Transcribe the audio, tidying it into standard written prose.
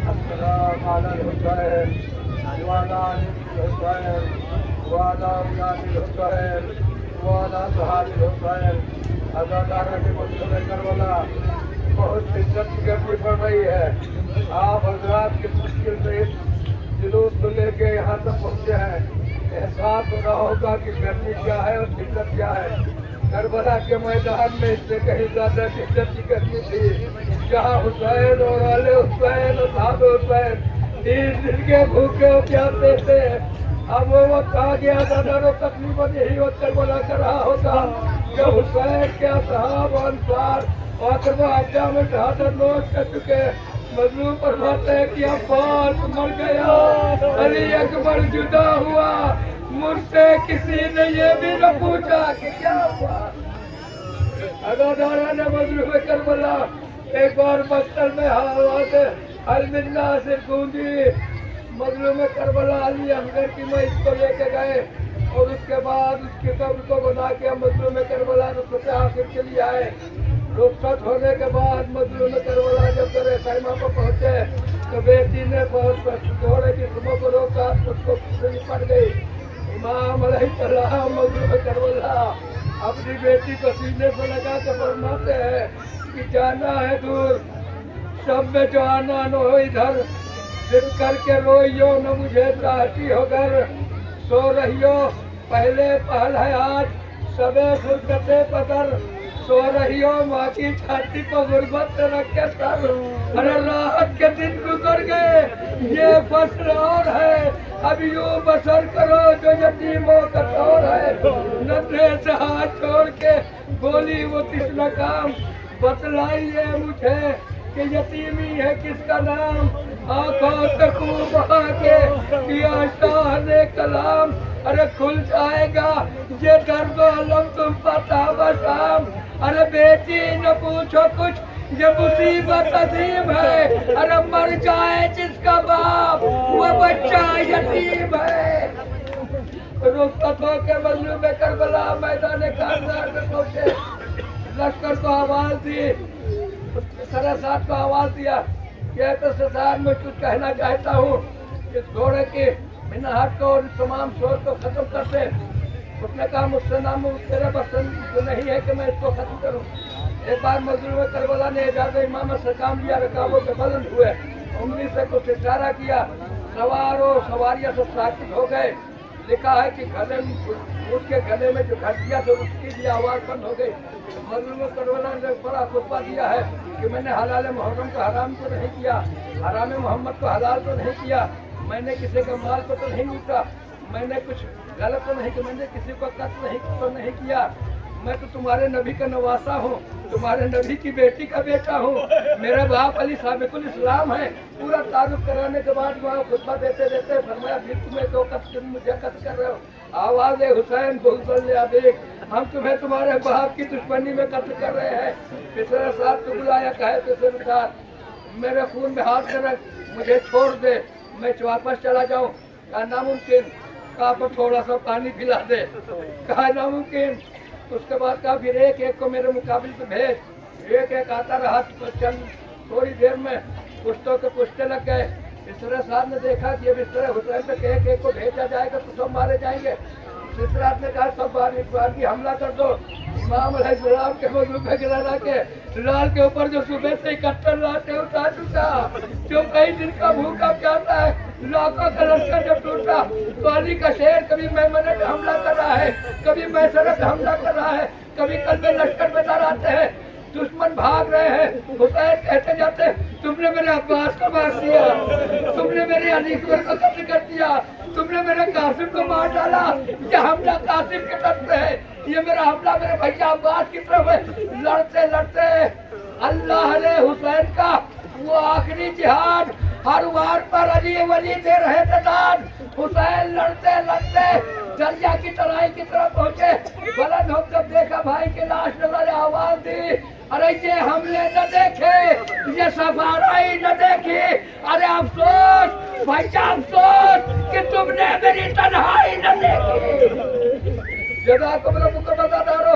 السلام على الحسين وعلى آل الحسين وعلى أولاد الحسين وعلى أصحاب الحسين ادادار کے مسجد کربلا بہت عزت کی گرمی پڑ رہی ہے. آپ حضرات کی مشکل سے اس جلوس کو لے کے یہاں تک پہنچے ہیں. احساس ہو رہا ہوگا کہ گرمی کیا ہے اور شدت کیا ہے. کربلا کے میدان میں اس سے کہیں زیادہ شدت کی گرمی تھی, جہاں حسین اور آل حسین اور صحاب حسین 3 دن کے بھوکے اور پیاسے تھے. اب وہ وقت آ گیا تھا, درو تقریباً یہی وقت کربلا کر رہا ہوگا کہ حسین کے اصحاب و انصار واقعہ عجا میں شہادت نوش کر چکے. مظلوم فرماتے ہیں کہ عباس مر گیا, علی اکبر جدا ہوا, مجھ سے کسی نے یہ بھی نہ پوچھا کہ کیا ہوا. ادادارہ نے مظلوم کربلا ایک بار بستر میں آواز المنا سے گونجی. مظلوم کربلا علی اصغر کی میت کو لے کے گئے اور اس کے بعد اس کی قبر کو بنا کے مظلوم کربلا رخصت آخر کے لیے آئے. رخصت ہونے کے بعد مظلوم کربلا جب در خیمہ پر پہنچے تو بیٹی نے بہت گھوڑے کی سموں کو روکا, اس کو کھچڑی پڑ گئی. امام علیہ السلام مظلوم کربلا اپنی بیٹی کو سینے سے لگا کے فرماتے ہیں کہ جانا ہے دور, شب میں جو آنا نہ ہو ادھر, ضد کر کے روئیو نہ مجھے چاہتی ہو گھر. سو رہیو پہلے پہل ہے آج سبے فرقت بدر, سو رہیو ماں کی چھاتی کو غربت سے رکھ کے سر. ارے راحت کے دن گزر گئے, یہ فصل اور ہے, اب یوں بسر کرو جو یتیموں کا طور ہے. ندرے سے ہاتھ چھوڑ کے بولی وہ تشنہ کام, بتلائیے مجھے کہ یتیمی ہے کس کا نام. آنکھوں سے خوب بہا کے کیا شاہ نے کلام, ارے کھل جائے گا یہ درد و علم تم پر تابہ شام. ارے بیٹی نہ پوچھو کچھ یہ مصیبت عظیم ہے, ارے مر جائے جس کا باپ وہ بچہ یتیم ہے. رخصت ہو کے مظلوم کربلا میدان کارزار میں پہنچے. لشکر کو آواز دی, سرسات کو آواز دیا کہ سردار میں کچھ کہنا چاہتا ہوں, اس گھوڑے کی منہٹ کو اور تمام شور کو ختم کرتے. اس نے کہا مجھ سے نام تیرے بس نہیں ہے کہ میں اس کو ختم کروں. ایک بار مظلوم کربلا نے اجازت امامت سے کام لیا, رکابوں کے بلند ہوئے, انگلی سے کچھ اشارہ کیا, سوار و سواریاں سب ساکت ہو گئے. لکھا ہے کہ گلے اونٹ کے گلے میں جو گھنٹیاں تھے اس کی بھی آواز بند ہو گئی. مظلوم کربلا نے بڑا خطبہ دیا ہے کہ میں نے حلال محرم کو حرام تو نہیں کیا, حرام محمد کو حلال تو نہیں کیا, میں نے کسی کے مال کو تو نہیں لوٹا, میں نے کچھ غلط تو نہیں کہ میں نے کسی کو قتل نہیں کیا. میں تو تمہارے نبی کا نواسا ہوں, تمہارے نبی کی بیٹی کا بیٹا ہوں, میرا باپ علی سابق الاسلام ہے. پورا تعارف کرانے کے بعد وہاں خطبہ دیتے دیتے فرمایا پھر تمہیں دو قتل مجھے قتل کر رہے ہو. آواز حسین بغض عبیک, ہم تمہیں تمہارے باپ کی دشمنی میں قتل کر رہے ہیں. پچھلے ساتھ تو بلایا کہے تو سردار میرے خون میں ہاتھ کر رکھ, مجھے چھوڑ دے, میں واپس چلا جاؤں. کہا ناممکن. کہا پر تھوڑا سا پانی پلا دے. کہا ناممکن. اس کے بعد کہا پھر ایک ایک کو میرے مقابل پہ بھیج. ایک ایک آتا رہا, چند تھوڑی دیر میں پشتوں کے پشتے لگ گئے. مصر صاحب نے دیکھا کہ اب اس طرح حسین پہ ایک ایک کو بھیجا جائے گا تو سب مارے جائیں گے. مصر صاحب نے کہا سب باری حملہ کر دو. امام علیہ السلام کے مظلوم پہ گرا کے لال کے اوپر جو صبح سے اکٹھر لاتے اٹھا چکا, جو کئی دن کا بھوکا پیاسا ہے, لاکھوں کا لشکر جب ٹوٹا تو علی کا شیر کبھی میمنہ پہ حملہ کر رہا ہے, کبھی میسرہ پہ حملہ کر رہا ہے, کبھی قلب لشکر میں نظر آتے ہیں. دشمن بھاگ رہے ہیں, حسین کہتے جاتے تم نے میرے عباس کو مار دیا, تم نے میرے علی اکبر کو قتل کر دیا, تم نے میرے قاسم کو مار ڈالا. یہ حملہ قاسم کی طرف سے ہے, یہ میرا حملہ میرے بھیا عباس کی طرف ہے. لڑتے لڑتے اللہ نے حسین کا وہ آخری جہاد, ہر وار پر علی ولی دے رہے تھے داد. حسین لڑتے لڑتے دریا کی ترائی کی طرف پہنچے. بلند ہو کر دیکھا بھائی کی لاش نظر, آواز دی ارے یہ حملے نہ دیکھے, یہ سفارائی نہ دیکھی. ارے افسوس بھائی افسوس کہ تم نے میری تنہائی نہ دیکھی. جزاکم ربکم عزادارو,